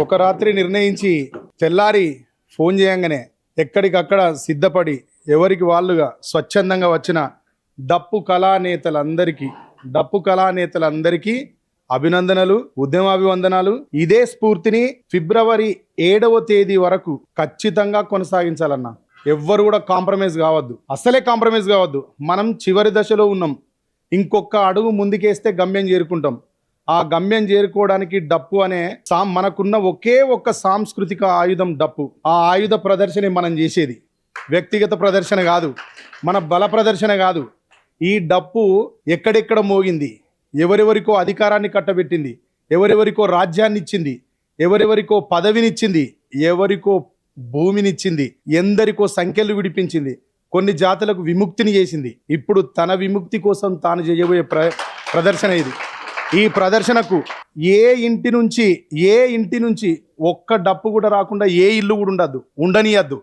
ఒక రాత్రి నిర్ణయించి తెల్లారి ఫోన్ చేయంగానే ఎక్కడికక్కడ సిద్ధపడి ఎవరికి వాళ్ళుగా స్వచ్ఛందంగా వచ్చిన డప్పు కళానేతలందరికీ అభినందనలు, ఉద్యమాభివందనాలు. ఇదే స్ఫూర్తిని ఫిబ్రవరి 7వ తేదీ వరకు ఖచ్చితంగా కొనసాగించాలన్నా. ఎవ్వరు కూడా కాంప్రమైజ్ కావద్దు, అసలే కాంప్రమైజ్ కావద్దు. మనం చివరి దశలో ఉన్నాం. ఇంకొక అడుగు ముందుకేస్తే గమ్యం చేరుకుంటాం. ఆ గమ్యం చేరుకోవడానికి డప్పు అనే మనకున్న ఒకే ఒక్క సాంస్కృతిక ఆయుధం డప్పు. ఆ ఆయుధ ప్రదర్శన మనం చేసేది వ్యక్తిగత ప్రదర్శన కాదు, మన బల ప్రదర్శన కాదు. ఈ డప్పు ఎక్కడెక్కడ మోగింది, ఎవరెవరికో అధికారాన్ని కట్టబెట్టింది, ఎవరెవరికో రాజ్యాన్ని ఇచ్చింది, ఎవరెవరికో పదవినిచ్చింది, ఎవరికో భూమినిచ్చింది, ఎందరికో సంఖ్యలు విడిపించింది, కొన్ని జాతులకు విముక్తిని చేసింది. ఇప్పుడు తన విముక్తి కోసం తాను చేయబోయే ప్రదర్శన ఇది. ఈ ప్రదర్శనకు ఏ ఇంటి నుంచి ఒక్క డప్పు కూడా రాకుండా ఏ ఇల్లు కూడా ఉండనియద్దు.